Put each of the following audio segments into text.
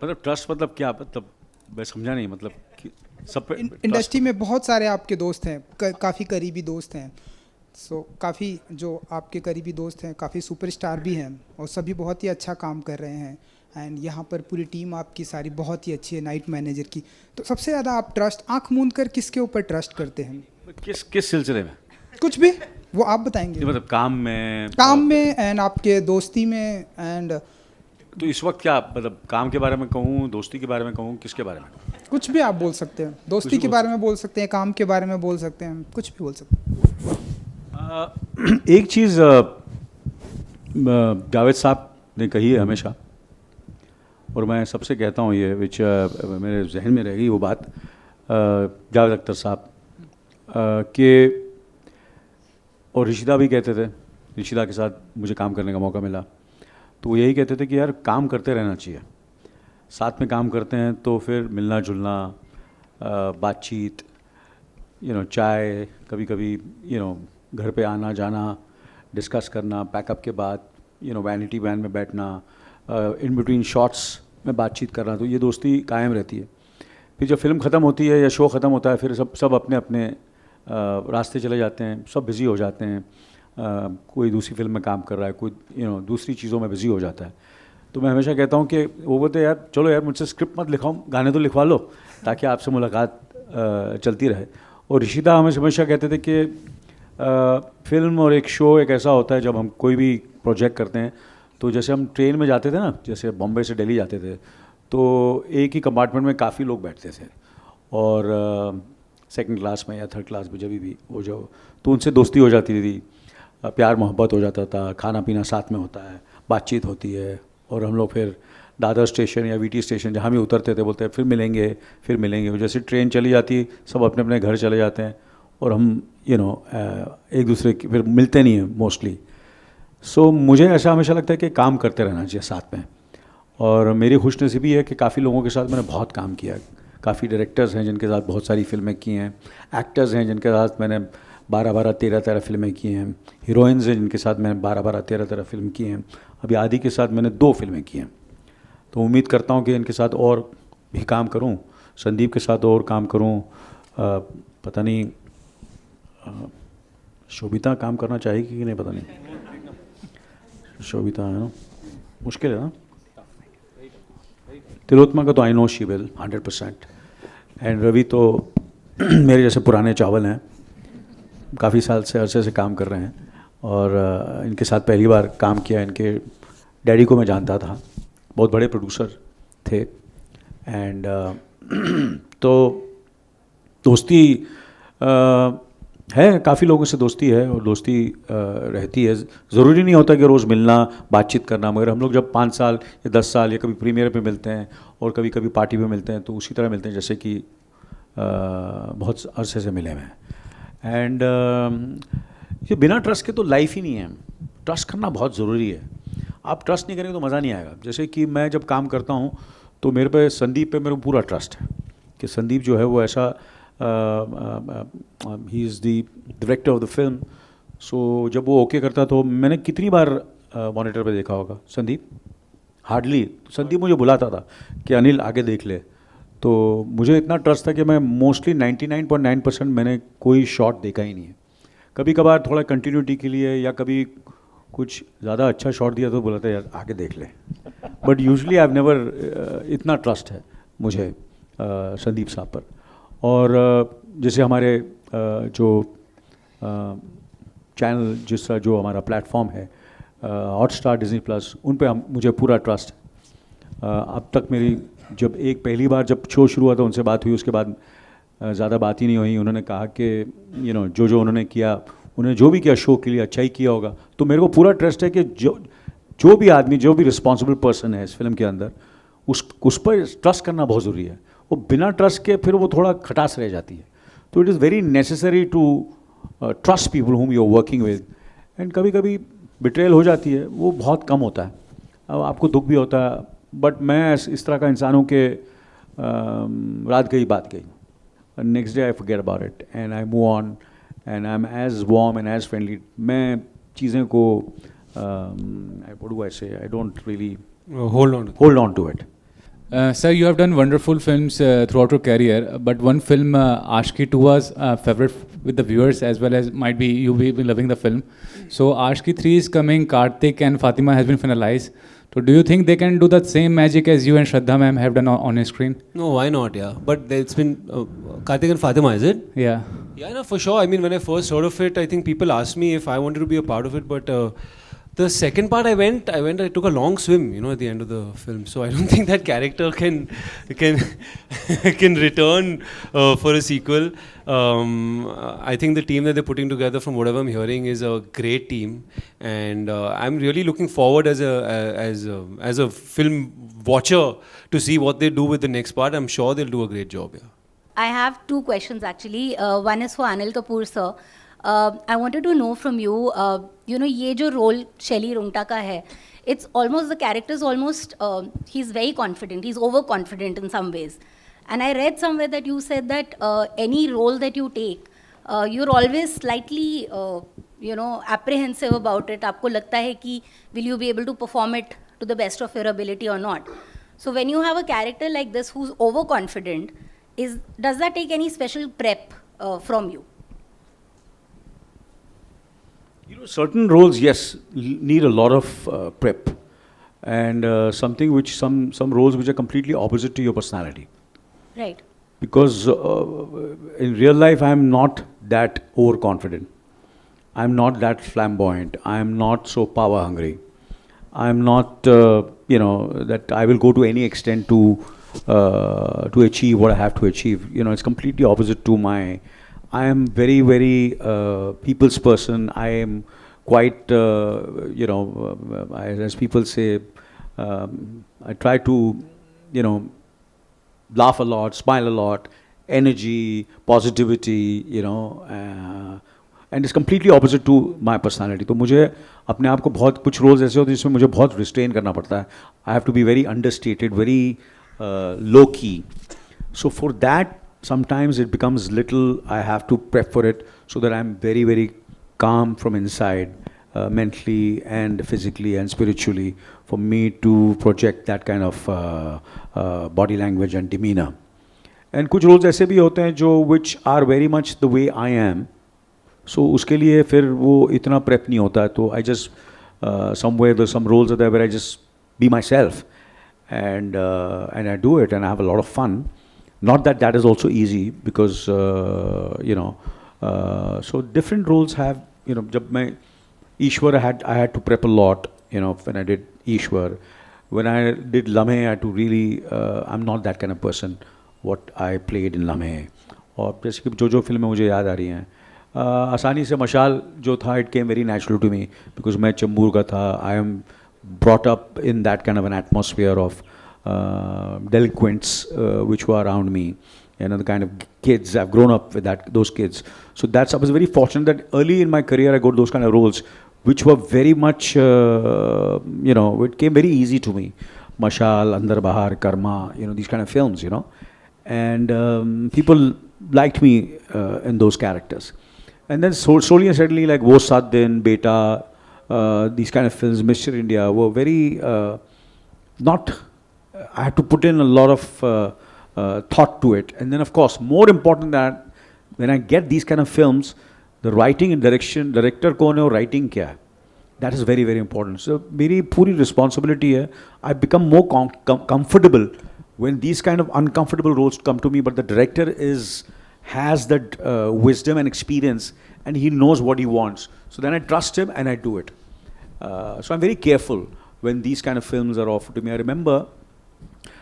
मतलब ट्रस्ट मतलब क्या, मतलब मैं समझा नहीं, मतलब कि सब पे इंडस्ट्री में बहुत सारे आपके दोस्त हैं, काफ़ी करीबी दोस्त हैं, सो काफ़ी जो आपके करीबी दोस्त हैं काफ़ी सुपरस्टार भी हैं और सभी बहुत ही अच्छा काम कर रहे हैं। एंड यहाँ पर पूरी टीम आपकी सारी बहुत ही अच्छी है नाइट मैनेजर की। तो सबसे ज़्यादा आप ट्रस्ट आंख मूंद कर किसके ऊपर ट्रस्ट करते हैं? किस किस सिलसिले में? कुछ भी, वो आप बताएंगे। नहीं, मतलब काम में, काम में एंड आपके दोस्ती में एंड तो इस वक्त क्या, मतलब काम के बारे में कहूँ, दोस्ती के बारे में कहूँ, किसके बारे में? कुछ भी आप बोल सकते हैं, दोस्ती भी के बोल बारे में बोल सकते हैं, काम के बारे में बोल सकते हैं, कुछ भी बोल सकते एक चीज़ जावेद साहब ने कही है हमेशा, और मैं सबसे कहता हूँ ये, विच मेरे जहन में रहेगी वो बात, जावेद अख्तर साहब के, और ऋषिदा भी कहते थे, ऋषिदा के साथ मुझे काम करने का मौका मिला, तो वो यही कहते थे कि यार काम करते रहना चाहिए, साथ में काम करते हैं तो फिर मिलना जुलना, बातचीत, चाय, कभी कभी घर पे आना जाना, डिस्कस करना, पैकअप के बाद वैनिटी वैन में बैठना, इन बिटवीन शॉट्स में बातचीत करना, तो ये दोस्ती कायम रहती है। फिर जब फिल्म ख़त्म होती है या शो ख़त्म होता है, फिर सब अपने अपने रास्ते चले जाते हैं, सब बिज़ी हो जाते हैं, कोई दूसरी फिल्म में काम कर रहा है, कोई दूसरी चीज़ों में बिज़ी हो जाता है। तो मैं हमेशा कहता हूँ कि वो बोलते यार चलो यार मुझसे स्क्रिप्ट मत लिखाओ, गाने तो लिखवा लो ताकि आपसे मुलाकात चलती रहे। और ऋषिदा हमें हमेशा कहते थे कि फिल्म और एक शो एक ऐसा होता है, जब हम कोई भी प्रोजेक्ट करते हैं तो जैसे हम ट्रेन में जाते थे ना, जैसे बॉम्बे से दिल्ली जाते थे, तो एक ही कंपार्टमेंट में काफ़ी लोग बैठते थे, और सेकंड क्लास में या थर्ड क्लास में जब भी हो जाओ तो उनसे दोस्ती हो जाती थी, प्यार मोहब्बत हो जाता था, खाना पीना साथ में होता है, बातचीत होती है, और हम लोग फिर दादर स्टेशन या वीटी स्टेशन जहाँ भी उतरते थे बोलते हैं फिर मिलेंगे फिर मिलेंगे। जैसे ट्रेन चली जाती, सब अपने अपने घर चले जाते हैं, और हम एक दूसरे की फिर मिलते नहीं हैं मोस्टली। सो मुझे ऐसा हमेशा लगता है कि काम करते रहना चाहिए साथ में, और मेरी खुशनसीबी है कि काफ़ी लोगों के साथ मैंने बहुत काम किया है। काफ़ी डायरेक्टर्स हैं जिनके साथ बहुत सारी फिल्में की हैं, एक्टर्स हैं जिनके साथ मैंने 12-12, 13-13 फिल्में की हैं, हीरोइंस हैं जिनके साथ मैंने 12-12, 13-13 फिल्म की हैं, अभी आदि के साथ मैंने 2 फिल्में की हैं। तो उम्मीद करता हूँ कि इनके साथ और भी काम करूँ, संदीप के साथ और काम करूँ, पता नहीं शोभिता काम करना चाहेगी कि नहीं, पता नहीं। शोभिता है ना, मुश्किल है ना। तिलोत्मा का तो I know she will 100%। And Ravi तो मेरे जैसे पुराने चावल हैं, काफ़ी साल से अरसे से काम कर रहे हैं, और इनके साथ पहली बार काम किया। इनके डैडी को मैं जानता था, बहुत बड़े प्रोड्यूसर थे, एंड तो दोस्ती है, काफ़ी लोगों से दोस्ती है, और दोस्ती रहती है। ज़रूरी नहीं होता कि रोज़ मिलना बातचीत करना, मगर हम लोग जब 5 साल या 10 साल या कभी प्रीमियर पे मिलते हैं और कभी कभी पार्टी पे मिलते हैं, तो उसी तरह मिलते हैं जैसे कि बहुत अरसे से मिले हुए हैं। एंड ये बिना ट्रस्ट के तो लाइफ ही नहीं है। ट्रस्ट करना बहुत ज़रूरी है। आप ट्रस्ट नहीं करेंगे तो मज़ा नहीं आएगा। जैसे कि मैं जब काम करता हूँ तो मेरे पे संदीप पे मेरे को पूरा ट्रस्ट है कि संदीप जो है वो ऐसा, he is the director of the film. So जब वो ओके करता तो मैंने कितनी बार मॉनिटर पे देखा होगा संदीप, हार्डली। संदीप मुझे बुलाता था कि अनिल आगे देख ले, तो मुझे इतना ट्रस्ट था कि मैं मोस्टली 99.9% मैंने कोई शॉट देखा ही नहीं है। कभी कभार थोड़ा कंटिन्यूटी के लिए या कभी कुछ ज़्यादा अच्छा शॉट दिया तो बोला था यार आगे देख ले, but usually I have never, इतना ट्रस्ट है मुझे संदीप साहब पर। और जैसे हमारे जो चैनल, जिस तरह जो हमारा प्लेटफॉर्म है हॉटस्टार, डिज्नी प्लस, उन पे मुझे पूरा ट्रस्ट है। अब तक मेरी जब पहली बार जब शो शुरू हुआ था उनसे बात हुई, उसके बाद ज़्यादा बात ही नहीं हुई। उन्होंने कहा कि जो उन्होंने किया, उन्होंने जो भी किया शो के लिए अच्छा ही किया होगा। तो मेरे को पूरा ट्रस्ट है कि जो भी आदमी, जो भी रिस्पॉन्सिबल पर्सन है इस फिल्म के अंदर, उस पर ट्रस्ट करना बहुत ज़रूरी है। वो बिना ट्रस्ट के फिर वो थोड़ा खटास रह जाती है। तो it is very necessary to trust people whom you are working with. And कभी कभी बिट्रेल हो जाती है, वो बहुत कम होता है, अब आपको दुख भी होता है, बट मैं इस तरह का इंसान हूँ कि रात गई बात गई, next day I forget about it and I move on and I am as warm and as friendly. मैं चीज़ें को what do I say, I don't really hold on to it. Sir, you have done wonderful films throughout your career, but one film, Aashiqui 2, was favorite with the viewers as well as might be you be loving the film. So Aashiqui 3 is coming. Karthik and Fatima has been finalized. So do you think they can do the same magic as you and Shraddha ma'am have done on your screen? No, why not? Yeah, but it's been Karthik and Fatima, is it? Yeah. Yeah, no, for sure. I mean, when I first heard of it, I think people asked me if I wanted to be a part of it, but the second part I took a long swim, you know, at the end of the film. So I don't think that character can can return for a sequel. I think the team that they're putting together, from whatever I'm hearing, is a great team, and I'm really looking forward as a film watcher to see what they do with the next part. I'm sure they'll do a great job. Yeah. I have two questions actually. One is for Anil Kapoor sir. I wanted to know from you, ये जो role Shelly Rungta का है, it's almost, the character is almost, he's very confident, he's overconfident in some ways. And I read somewhere that you said that any role that you take, you're always slightly, apprehensive about it. आपको लगता है कि will you be able to perform it to the best of your ability or not? So when you have a character like this who's overconfident, does that take any special prep from you? You know, certain roles, yes, need a lot of prep, and something which some roles which are completely opposite to your personality. Right. Because in real life, I'm not that overconfident. I'm not that flamboyant. I'm not so power hungry. I'm not, that I will go to any extent to achieve what I have to achieve. You know, it's completely opposite to my. I am very, very people's person. I am quite, as people say, I try to, laugh a lot, smile a lot, energy, positivity, and it's completely opposite to my personality. तो मुझे अपने आप को बहुत कुछ roles ऐसे होते हैं जिसमें मुझे बहुत restrain करना पड़ता है. I have to be very understated, very low key. So for that, sometimes it becomes little, I have to prep for it so that I'm very, very calm from inside, mentally and physically and spiritually, for me to project that kind of body language and demeanor. And कुछ roles ऐसे भी होते हैं जो which are very much the way I am. So उसके लिए फिर वो इतना prep नहीं होता है. तो I just somewhere there's some roles there where I just be myself and I do it and I have a lot of fun. Not that that is also easy because, so different roles have, जब मैं Ishwar I had to prep a lot, when I did Ishwar. When I did Lamhe, I had to really, I'm not that kind of person, what I played in Lamhe. और जैसे कि जो फिल्में मुझे याद आ रही हैं, आसानी से मशाल जो था, it came very natural to me because मैं चंबूर का था. I am brought up in that kind of an atmosphere of delinquents which were around me, the kind of kids. I've grown up with those kids. So I was very fortunate that early in my career I got those kind of roles which were very much, it came very easy to me. Mashal, Andar Bahar, Karma, these kind of films, and people liked me in those characters. And then slowly and steadily, like Wo Saat Din, Beta, these kind of films, Mr. India, were very I had to put in a lot of thought to it. And then, of course, more important than that, when I get these kind of films, the writing and direction, director कौन है और writing क्या है, that is very, very important. So, मेरी पूरी responsibility है. I become more comfortable when these kind of uncomfortable roles come to me, but the director has that wisdom and experience, and he knows what he wants. So then I trust him and I do it. So I'm very careful when these kind of films are offered to me. I remember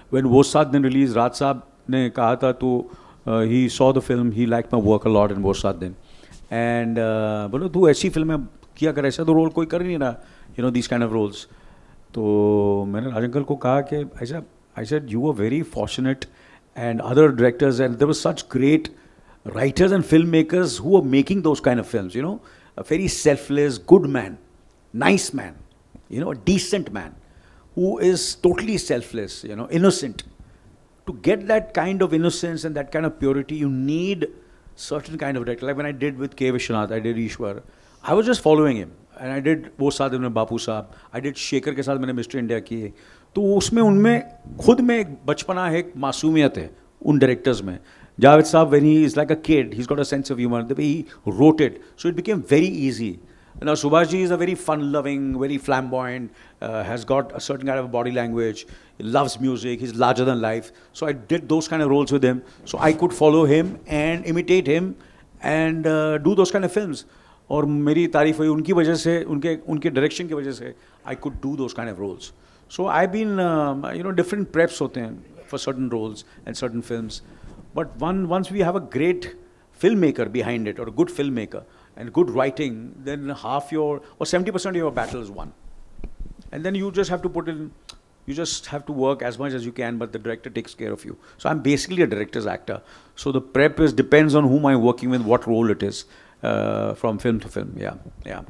when Wo Saat Din released, Raj Saab ne kaha tha, to he saw the film, he liked my work a lot in Wo Saat Din. And बोलो तू ऐसी फिल्में किया कर, ऐसा तो role कोई कर नहीं रहा, these kind of roles. तो मैंने राज अंकल को कहा कि I said, you were very fortunate, and other directors, and there were such great writers and filmmakers who were making those kind of films, a very selfless, good man, nice man, a decent man, who is totally selfless, innocent. To get that kind of innocence and that kind of purity, you need certain kind of director. Like when I did with K. Vishwanath, I did Ishwar, I was just following him. And I did Wo Saat Din में Bapu Saab, I did Shekhar के साथ मैंने Mr. India किए. तो उसमें उनमें खुद में एक बचपना है, एक मासूमियत है उन डायरेक्टर्स में. Javed Saab, when he is like a kid, he's got a sense of humor. The way he wrote it, so it became very easy. Now Subhash ji is a very fun-loving, very flamboyant, has got a certain kind of body language. He loves music. He's larger than life. So I did those kind of roles with him. So I could follow him and imitate him and do those kind of films. और मेरी तारीफ हुई उनकी वजह से, उनके direction की वजह से I could do those kind of roles. So I've been, different preps होते हैं for certain roles and certain films. But once we have a great filmmaker behind it, or a good filmmaker and good writing, then half your or 70% of your battle is won. And then you just have to put in, you just have to work as much as you can, but the director takes care of you. So I'm basically a director's actor. So the prep depends on whom I'm working with, what role it is, from film to film. Yeah.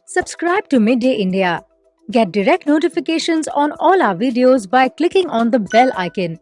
Subscribe to Midday India. Get direct notifications on all our videos by clicking on the bell icon.